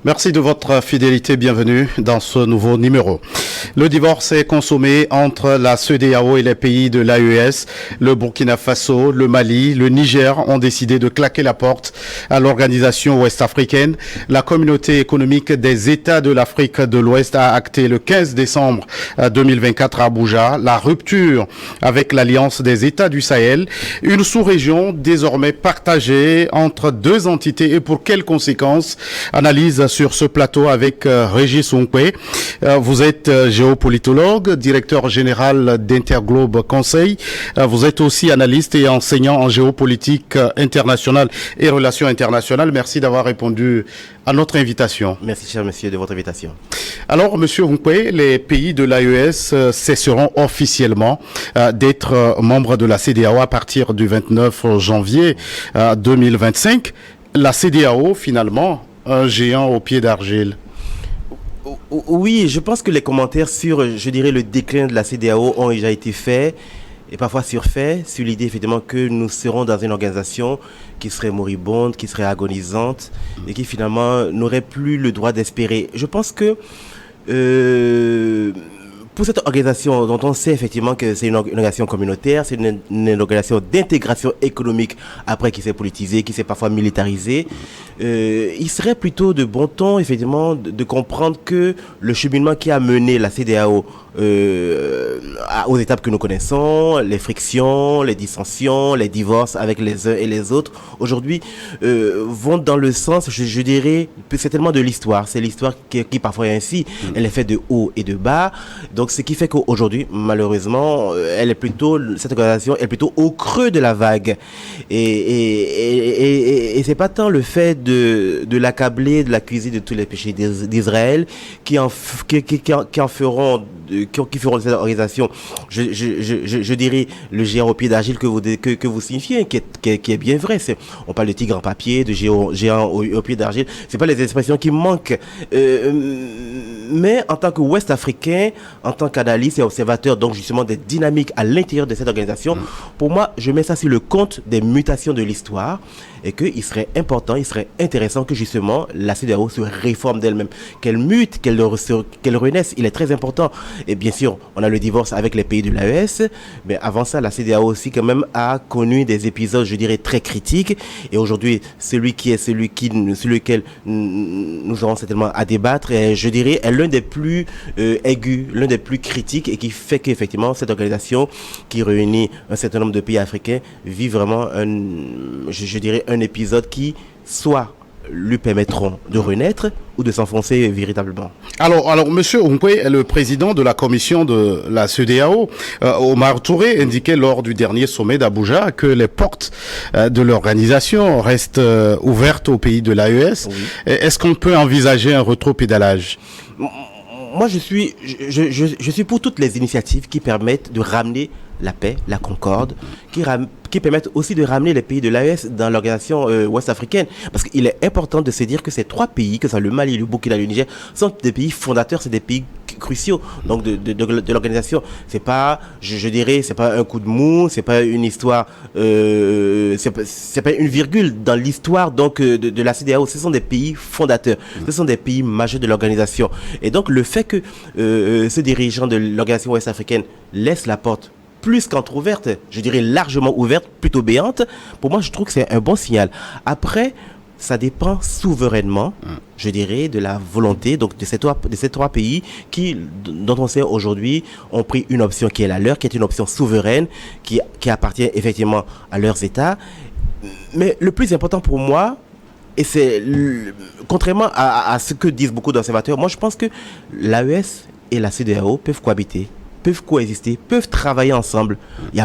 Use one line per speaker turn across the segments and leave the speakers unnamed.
Merci de votre fidélité. Bienvenue dans ce nouveau numéro. Le divorce est consommé entre la CEDEAO et les pays de l'AES. Le Burkina Faso, le Mali, le Niger ont décidé de claquer la porte à l'organisation ouest-africaine. La communauté économique des États de l'Afrique de l'Ouest a acté le 15 décembre 2024 à Abuja la rupture avec l'Alliance des États du Sahel, une sous-région désormais partagée entre deux entités et pour quelles conséquences? Analyse sur ce plateau avec Régis Onkwe. Vous êtes géopolitologue, directeur général d'Interglobe Conseil. Vous êtes aussi analyste et enseignant en géopolitique internationale et relations internationales. Merci d'avoir répondu à notre invitation.
Merci, cher monsieur, de votre invitation.
Alors, monsieur Onkwe, les pays de l'AES cesseront officiellement d'être membres de la CEDEAO à partir du 29 janvier 2025. La CEDEAO, finalement, un géant au pied d'argile.
Oui, je pense que les commentaires sur, je dirais, le déclin de la CEDEAO ont déjà été faits et parfois surfaits sur l'idée effectivement que nous serons dans une organisation qui serait moribonde, qui serait agonisante et qui finalement n'aurait plus le droit d'espérer. Je pense que pour cette organisation dont on sait effectivement que c'est une organisation communautaire, c'est une organisation d'intégration économique après qui s'est politisée, qui s'est parfois militarisée, il serait plutôt de bon ton effectivement de comprendre que le cheminement qui a mené la CEDEAO aux étapes que nous connaissons, les frictions, les dissensions, les divorces avec les uns et les autres, aujourd'hui vont dans le sens, je dirais, c'est tellement de l'histoire, c'est l'histoire qui parfois est ainsi, elle est faite de haut et de bas, donc ce qui fait qu'aujourd'hui, malheureusement, cette organisation est plutôt au creux de la vague. Et c'est pas tant le fait de l'accabler, de l'accuser de tous les péchés d'Israël qui feront cette organisation, je dirais, le géant au pied d'argile que vous signifiez, qui est bien vrai. On parle de tigre en papier, de géant au pied d'argile. C'est pas les expressions qui manquent. Mais en tant que Ouest-Africain, en tant qu'analyste et observateur, donc justement des dynamiques à l'intérieur de cette organisation, pour moi, je mets ça sur le compte des mutations de l'histoire et qu'il serait important, il serait intéressant que justement la CEDEAO se réforme d'elle-même, qu'elle mute, qu'elle renaisse. Il est très important. Et bien sûr, on a le divorce avec les pays de l'AES, mais avant ça, la CEDEAO aussi quand même a connu des épisodes, je dirais, très critiques. Et aujourd'hui, celui sur lequel nous aurons certainement à débattre, et je dirais, est l'un des plus aigus, l'un des plus critiques, et qui fait qu'effectivement, cette organisation qui réunit un certain nombre de pays africains vit vraiment je dirais, un épisode qui soit lui permettront de renaître ou de s'enfoncer véritablement.
Alors, monsieur Onkwe est le président de la commission de la CEDEAO. Omar Touré indiquait lors du dernier sommet d'Abuja que les portes de l'organisation restent ouvertes aux pays de l'AES. Oui. Est-ce qu'on peut envisager un rétropédalage?
Moi, je suis pour toutes les initiatives qui permettent de ramener la paix, la concorde, qui permettent aussi de ramener les pays de l'AES dans l'organisation ouest-africaine. Parce qu'il est important de se dire que ces trois pays, que ce soit le Mali, le Burkina, le Niger, sont des pays fondateurs, c'est des pays cruciaux donc de l'organisation. C'est pas, je dirais, c'est pas un coup de mou, c'est pas une histoire, c'est pas une virgule dans l'histoire donc de la CEDEAO. Ce sont des pays fondateurs, ce sont des pays majeurs de l'organisation. Et donc le fait que ce dirigeant de l'organisation ouest-africaine laisse la porte plus qu'entrouverte, je dirais largement ouverte, plutôt béante, pour moi je trouve que c'est un bon signal. Après, ça dépend souverainement, je dirais, de la volonté donc de ces trois pays dont on sait aujourd'hui ont pris une option qui est la leur, qui est une option souveraine, qui appartient effectivement à leurs États. Mais le plus important pour moi, et c'est contrairement à ce que disent beaucoup d'observateurs, moi je pense que l'AES et la CEDEAO peuvent cohabiter, peuvent coexister, peuvent travailler ensemble. Il n'y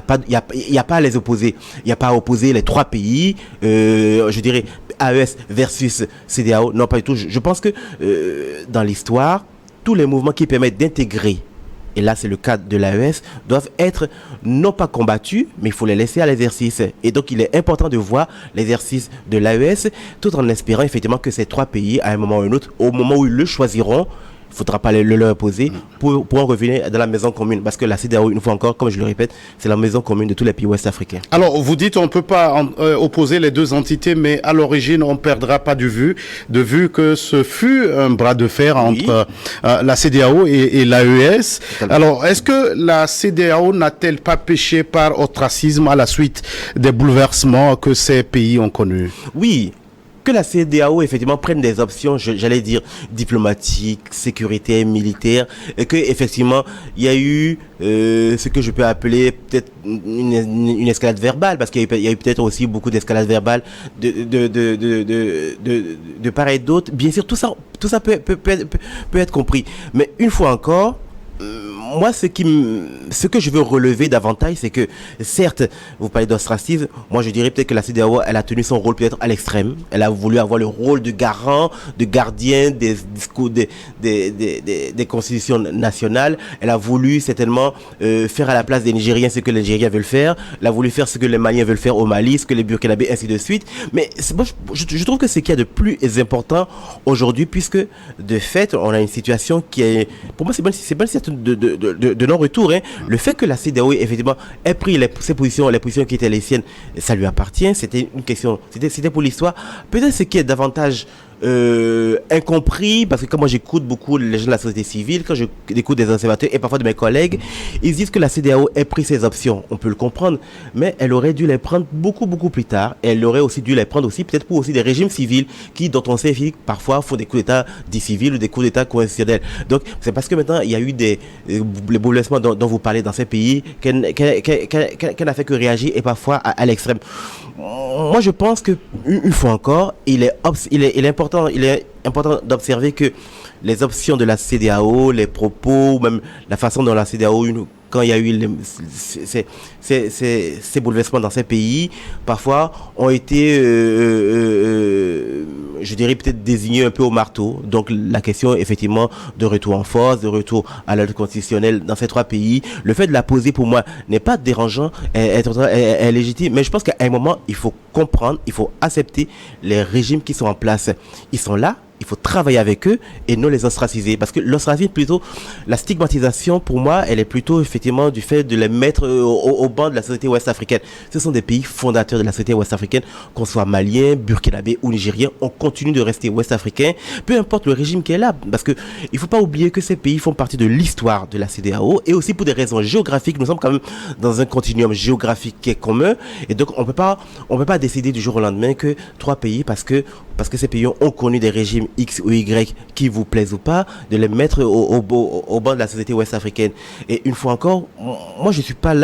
a pas à les opposer. Il n'y a pas à opposer les trois pays, je dirais AES versus CEDEAO. Non, pas du tout. Je pense que dans l'histoire, tous les mouvements qui permettent d'intégrer, et là c'est le cas de l'AES, doivent être non pas combattus, mais il faut les laisser à l'exercice. Et donc il est important de voir l'exercice de l'AES, tout en espérant effectivement que ces trois pays, à un moment ou un autre, au moment où ils le choisiront, il ne faudra pas le leur imposer pour en revenir dans la maison commune. Parce que la CEDEAO, une fois encore, comme je le répète, c'est la maison commune de tous les pays ouest-africains.
Alors, vous dites on ne peut pas opposer les deux entités, mais à l'origine, on ne perdra pas de vue que ce fut un bras de fer entre la CEDEAO et l'AES. Alors, est-ce que la CEDEAO n'a-t-elle pas péché par ostracisme à la suite des bouleversements que ces pays ont connus?
Oui. Que la CEDEAO effectivement prenne des options, j'allais dire diplomatiques, sécuritaires, militaires, et que effectivement il y a eu ce que je peux appeler peut-être une escalade verbale, parce qu'il y a eu peut-être aussi beaucoup d'escalade verbale de part et d'autre. Bien sûr, tout ça peut être compris, mais une fois encore. Moi, ce que je veux relever davantage, c'est que, certes, vous parlez d'ostracisme, moi je dirais peut-être que la CEDEAO, elle a tenu son rôle peut-être à l'extrême. Elle a voulu avoir le rôle de garant, de gardien des discours, des constitutions nationales. Elle a voulu certainement faire à la place des Nigériens ce que les Nigériens veulent faire. Elle a voulu faire ce que les Maliens veulent faire au Mali, ce que les Burkinabés, ainsi de suite. Mais moi, je trouve que ce qu'il y a de plus important aujourd'hui, puisque de fait, on a une situation qui est, pour moi, c'est pas une situation de non-retour. Le fait que la CEDEAO effectivement ait pris les positions qui étaient les siennes, ça lui appartient. C'était une question, c'était pour l'histoire. Peut-être ce qui est davantage incompris, parce que quand moi j'écoute beaucoup les gens de la société civile, quand j'écoute des observateurs et parfois de mes collègues, ils disent que la CEDEAO ait pris ses options. On peut le comprendre, mais elle aurait dû les prendre beaucoup plus tard. Et elle aurait aussi dû les prendre aussi peut-être pour aussi des régimes civils dont on sait parfois font des coups d'état dits civils ou des coups d'état constitutionnels. Donc c'est parce que maintenant il y a eu les bouleversements dont vous parlez dans ces pays qu'elle n'a fait que réagir et parfois à l'extrême. Moi je pense que une fois encore il est important d'observer que les options de la CEDEAO, les propos, ou même la façon dont la CEDEAO, quand il y a eu ces bouleversements dans ces pays, parfois ont été, je dirais peut-être désignés un peu au marteau. Donc la question effectivement de retour en force, de retour à l'ordre constitutionnel dans ces trois pays, le fait de la poser pour moi n'est pas dérangeant, est légitime, mais je pense qu'à un moment il faut comprendre, il faut accepter les régimes qui sont en place. Ils sont là. Il faut travailler avec eux et non les ostraciser. Parce que l'ostracisme, plutôt, la stigmatisation, pour moi, elle est plutôt effectivement du fait de les mettre au banc de la société ouest-africaine. Ce sont des pays fondateurs de la société ouest-africaine, qu'on soit malien, burkinabé ou nigérien, on continue de rester ouest-africain, peu importe le régime qui est là. Parce que il ne faut pas oublier que ces pays font partie de l'histoire de la CEDEAO et aussi pour des raisons géographiques. Nous sommes quand même dans un continuum géographique qui est commun et donc on peut pas décider du jour au lendemain que trois pays, parce que ces pays ont connu des régimes X ou Y qui vous plaisent ou pas, de les mettre au banc de la société ouest-africaine. Et une fois encore, moi je suis pas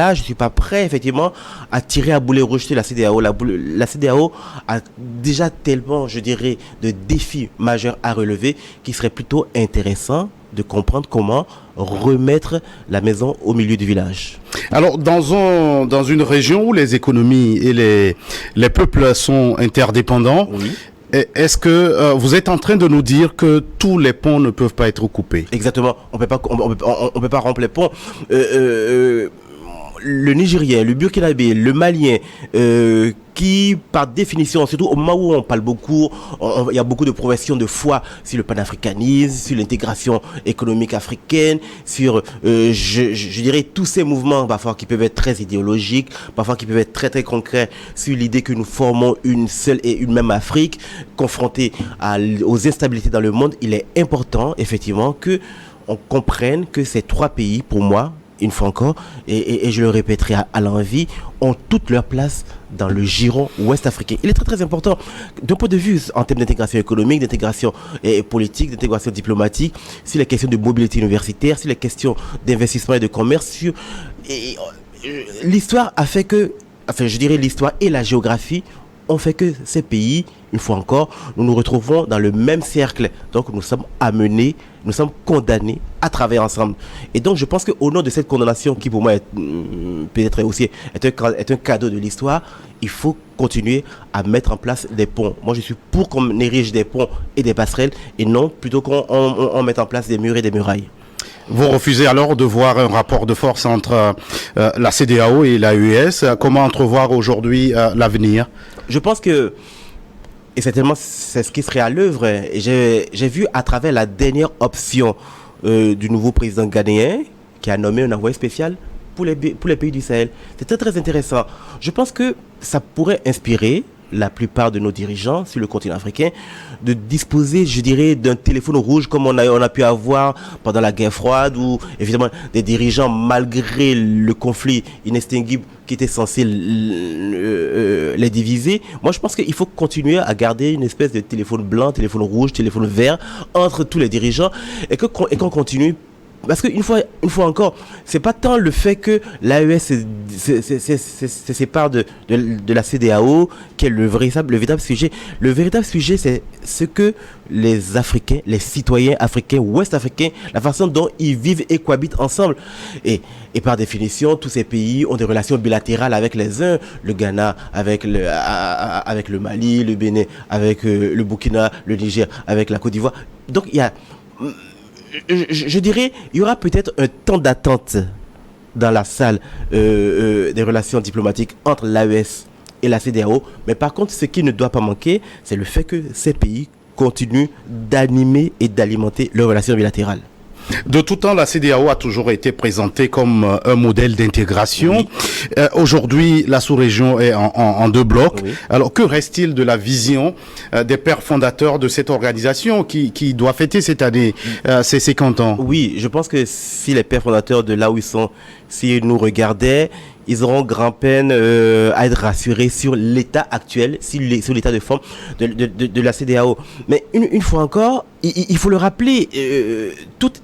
prêt effectivement à tirer à boulet rouge la CEDEAO. La CEDEAO a déjà tellement, je dirais, de défis majeurs à relever qu'il serait plutôt intéressant de comprendre comment remettre la maison au milieu du village.
Alors, dans une région où les économies et les peuples sont interdépendants, oui. Est-ce que vous êtes en train de nous dire que tous les ponts ne peuvent pas être coupés?
Exactement. On peut pas rompre les ponts. Le Nigérien, le Burkinabé, le Malien, qui, par définition, surtout au moment où on parle beaucoup, il y a beaucoup de professions de foi sur le panafricanisme, sur l'intégration économique africaine, sur, je dirais, tous ces mouvements, parfois qui peuvent être très idéologiques, parfois qui peuvent être très très concrets, sur l'idée que nous formons une seule et une même Afrique, confrontée aux instabilités dans le monde. Il est important, effectivement, que on comprenne que ces trois pays, pour moi, une fois encore, et je le répéterai à l'envi, ont toute leur place dans le giron ouest-africain. Il est très très important, d'un point de vue en termes d'intégration économique, d'intégration politique, d'intégration diplomatique, sur les questions de mobilité universitaire, sur les questions d'investissement et de commerce. L'histoire a fait que, enfin je dirais l'histoire et la géographie ont fait que ces pays, une fois encore, nous nous retrouvons dans le même cercle. Donc nous sommes amenés, nous sommes condamnés à travailler ensemble. Et donc je pense qu'au nom de cette condamnation, qui pour moi est peut-être aussi est un cadeau de l'histoire, il faut continuer à mettre en place des ponts. Moi je suis pour qu'on érige des ponts et des passerelles, et non plutôt qu'on mette en place des murs et des murailles.
Vous refusez alors de voir un rapport de force entre la CEDEAO et l'AES. Comment entrevoir aujourd'hui l'avenir?
Je pense que Et certainement, c'est ce qui serait à l'œuvre. Et j'ai vu à travers la dernière option du nouveau président ghanéen, qui a nommé un envoyé spécial pour les pays du Sahel. C'est très, très intéressant. Je pense que ça pourrait inspirer la plupart de nos dirigeants sur le continent africain de disposer, je dirais, d'un téléphone rouge comme on a pu avoir pendant la guerre froide, où évidemment des dirigeants, malgré le conflit inextinguible qui était censé les diviser, moi je pense qu'il faut continuer à garder une espèce de téléphone blanc, téléphone rouge, téléphone vert entre tous les dirigeants et qu'on continue. Parce qu'une fois encore, c'est pas tant le fait que l'AES se sépare de la CEDEAO qui est le véritable sujet. Le véritable sujet, c'est ce que les Africains, les citoyens africains, ouest-africains, la façon dont ils vivent et cohabitent ensemble. Et par définition, tous ces pays ont des relations bilatérales avec les uns. Le Ghana avec le Mali, le Bénin avec le Burkina, le Niger avec la Côte d'Ivoire. Donc il y a... Je dirais, il y aura peut-être un temps d'attente dans la salle des relations diplomatiques entre l'AES et la CEDEAO. Mais par contre, ce qui ne doit pas manquer, c'est le fait que ces pays continuent d'animer et d'alimenter leurs relations bilatérales.
De tout temps, la CEDEAO a toujours été présentée comme un modèle d'intégration. Oui. Aujourd'hui, la sous-région est en deux blocs. Oui. Alors, que reste-t-il de la vision des pères fondateurs de cette organisation qui doit fêter cette année ses 50 ans?
Oui, je pense que si les pères fondateurs de là où ils sont, s'ils nous regardaient, ils auront grand-peine à être rassurés sur l'état actuel, sur l'état de forme de la CEDEAO. Mais une fois encore, il faut le rappeler, toute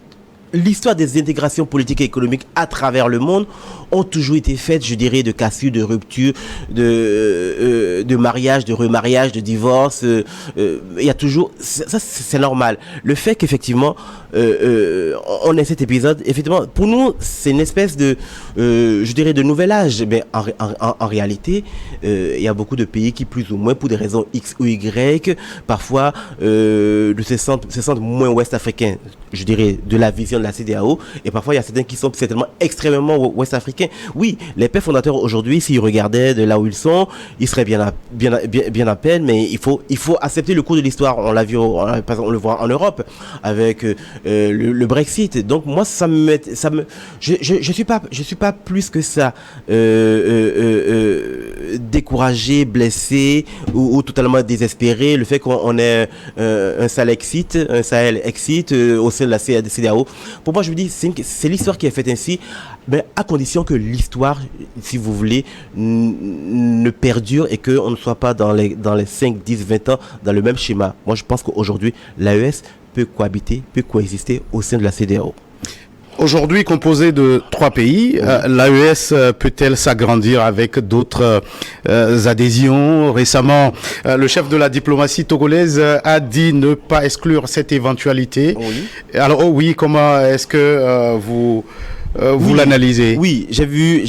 l'histoire des intégrations politiques et économiques à travers le monde ont toujours été faites, je dirais, de cassures, de ruptures, de mariage, de remariage, de divorce. Il y a toujours... Ça, c'est normal. Le fait qu'effectivement, on ait cet épisode, effectivement, pour nous, c'est une espèce de, je dirais, de nouvel âge. Mais en réalité, il y a beaucoup de pays qui, plus ou moins, pour des raisons X ou Y, parfois, se sentent moins ouest-africains, je dirais, de la vision de la CEDEAO. Et parfois, il y a certains qui sont certainement extrêmement ouest-africains. Oui, les pères fondateurs aujourd'hui, s'ils regardaient de là où ils sont, ils seraient bien à peine, mais il faut accepter le cours de l'histoire. On l'a vu, on le voit en Europe avec le Brexit. Donc moi, je suis pas plus que ça découragé, blessé ou totalement désespéré. Le fait qu'on ait un Sahel exit au sein de la CEDEAO. Pour moi, je me dis, c'est l'histoire qui est faite ainsi, mais à condition que l'histoire, si vous voulez, ne perdure et qu'on ne soit pas dans les 5, 10, 20 ans dans le même schéma. Moi, je pense qu'aujourd'hui, l'AES peut coexister au sein de la CEDEAO.
Aujourd'hui composée de 3 pays, l'AES peut-elle s'agrandir avec d'autres adhésions? Récemment, le chef de la diplomatie togolaise a dit ne pas exclure cette éventualité. Oui. Alors comment est-ce que vous l'analysez?
Oui, j'ai vu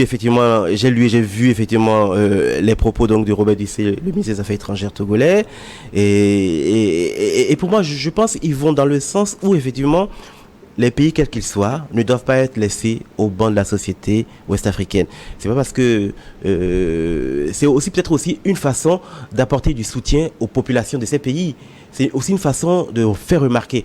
effectivement les propos donc de Robert Dussé, le ministre des Affaires étrangères togolais, et pour moi, je pense qu'ils vont dans le sens où effectivement les pays, quels qu'ils soient, ne doivent pas être laissés au banc de la société ouest-africaine. C'est pas parce que c'est aussi peut-être aussi une façon d'apporter du soutien aux populations de ces pays. C'est aussi une façon de faire remarquer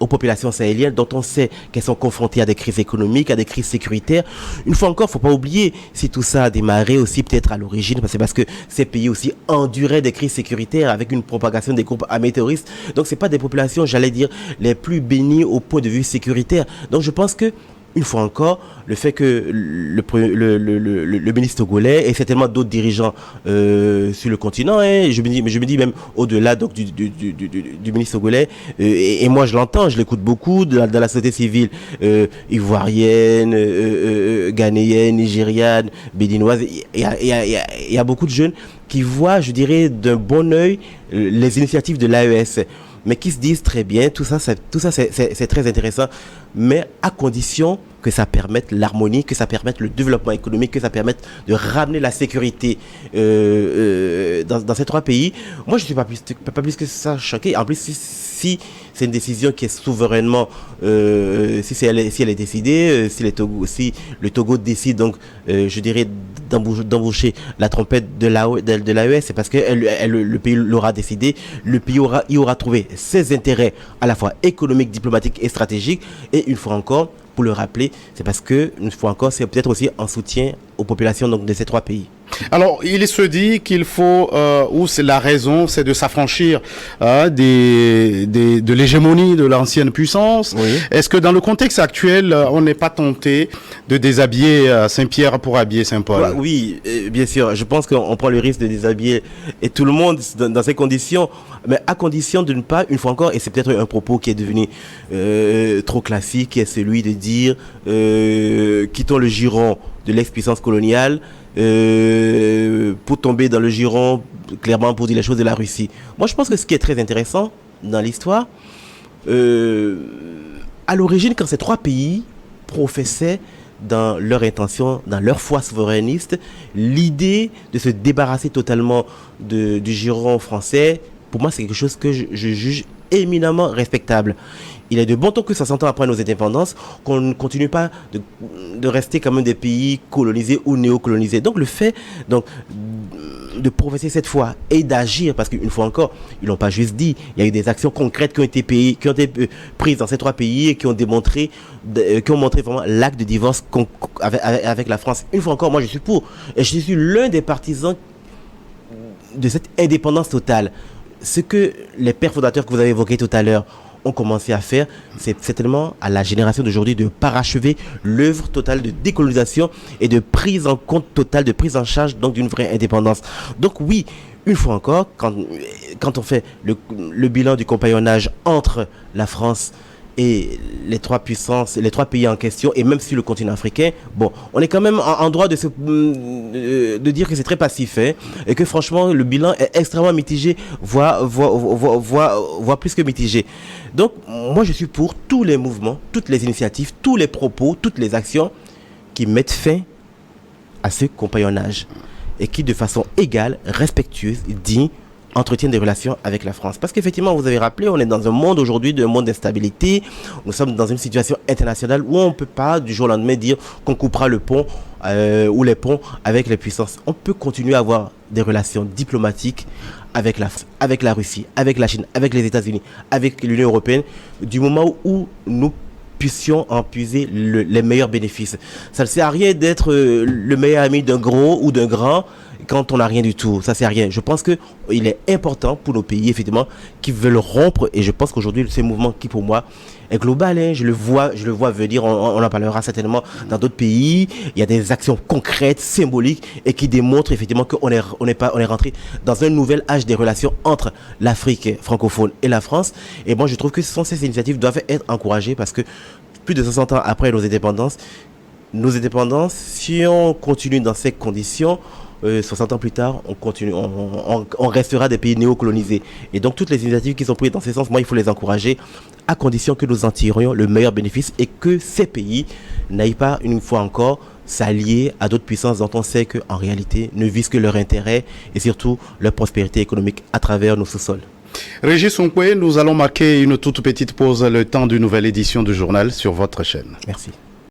aux populations sahéliennes dont on sait qu'elles sont confrontées à des crises économiques, à des crises sécuritaires. Une fois encore, il ne faut pas oublier si tout ça a démarré aussi peut-être à l'origine, c'est parce que ces pays aussi enduraient des crises sécuritaires avec une propagation des groupes armés terroristes. Donc ce n'est pas des populations, j'allais dire, les plus bénies au point de vue sécuritaire. Donc je pense que une fois encore, le fait que le ministre togolais et certainement d'autres dirigeants sur le continent, je me dis même au-delà donc du ministre togolais, et moi je l'entends, je l'écoute beaucoup dans la société civile ivoirienne, ghanéenne, nigériane, béninoise. Il y a beaucoup de jeunes qui voient, je dirais, d'un bon œil les initiatives de l'AES, mais qui se disent très bien, tout ça c'est très intéressant, mais à condition que ça permette l'harmonie, que ça permette le développement économique, que ça permette de ramener la sécurité dans ces 3 pays. Moi, je ne suis pas plus que ça choqué. En plus, si c'est une décision qui est souverainement, si elle est décidée, si le Togo décide donc, je dirais, d'embaucher la trompette de l'AES, c'est parce que le pays l'aura décidé, le pays y aura trouvé ses intérêts à la fois économiques, diplomatiques et stratégiques, et une fois encore, pour le rappeler, c'est parce que, une fois encore, c'est peut-être aussi en soutien aux populations donc, de ces 3 pays.
Alors, il se dit qu'il faut, ou c'est la raison, c'est de s'affranchir de l'hégémonie de l'ancienne puissance. Oui. Est-ce que dans le contexte actuel, on n'est pas tenté de déshabiller Saint-Pierre pour habiller Saint-Paul?
Oui, bien sûr. Je pense qu'on prend le risque de déshabiller et tout le monde dans ces conditions, mais à condition de ne pas, une fois encore, et c'est peut-être un propos qui est devenu trop classique, qui est celui de dire quittons le giron de l'ex-puissance coloniale pour tomber dans le giron, clairement pour dire les choses de la Russie. Moi, je pense que ce qui est très intéressant dans l'histoire, à l'origine, quand ces 3 pays professaient dans leur intention, dans leur foi souverainiste, l'idée de se débarrasser totalement du giron français, pour moi, c'est quelque chose que je juge éminemment respectable. Il est de bon ton que 60 ans après nos indépendances, qu'on ne continue pas de rester comme des pays colonisés ou néocolonisés. Donc le fait de professer cette foi et d'agir, parce qu'une fois encore, ils l'ont pas juste dit, il y a eu des actions concrètes qui ont été prises dans ces 3 pays et qui ont montré vraiment l'acte de divorce avec la France. Une fois encore, moi je suis pour. Et je suis l'un des partisans de cette indépendance totale. Ce que les pères fondateurs que vous avez évoqués tout à l'heure ont commencé à faire, c'est certainement à la génération d'aujourd'hui de parachever l'œuvre totale de décolonisation et de prise en compte totale, de prise en charge donc d'une vraie indépendance. Donc oui, une fois encore, quand on fait le bilan du compagnonnage entre la France et les 3 puissances, les 3 pays en question, et même sur le continent africain, bon, on est quand même en droit de dire que c'est très passif, hein, et que franchement, le bilan est extrêmement mitigé, voire plus que mitigé. Donc, moi, je suis pour tous les mouvements, toutes les initiatives, tous les propos, toutes les actions qui mettent fin à ce compagnonnage et qui, de façon égale, respectueuse, digne, entretiennent des relations avec la France. Parce qu'effectivement, vous avez rappelé, on est dans un monde aujourd'hui, un monde d'instabilité. Nous sommes dans une situation internationale où on ne peut pas du jour au lendemain dire qu'on coupera le pont ou les ponts avec les puissances. On peut continuer à avoir des relations diplomatiques avec la Russie, avec la Chine, avec les États-Unis, avec l'Union européenne, du moment où nous puissions en puiser les meilleurs bénéfices. Ça ne sert à rien d'être le meilleur ami d'un gros ou d'un grand quand on n'a rien du tout. Ça ne sert à rien. Je pense qu'il est important pour nos pays, effectivement, qui veulent rompre. Et je pense qu'aujourd'hui, c'est un mouvement qui, pour moi, est global. Hein. Je le vois venir. On en parlera certainement dans d'autres pays. Il y a des actions concrètes, symboliques, et qui démontrent effectivement qu'on est rentré dans un nouvel âge des relations entre l'Afrique francophone et la France. Et moi, je trouve que ces initiatives doivent être encouragées parce que plus de 60 ans après nos indépendances, si on continue dans ces conditions, 60 ans plus tard, on restera des pays néocolonisés. Et donc toutes les initiatives qui sont prises dans ce sens, moi il faut les encourager à condition que nous en tirions le meilleur bénéfice et que ces pays n'aillent pas une fois encore s'allier à d'autres puissances dont on sait qu'en réalité ne visent que leur intérêt et surtout leur prospérité économique à travers nos sous-sols.
Régis Onkwe, nous allons marquer une toute petite pause le temps d'une nouvelle édition du journal sur votre chaîne.
Merci.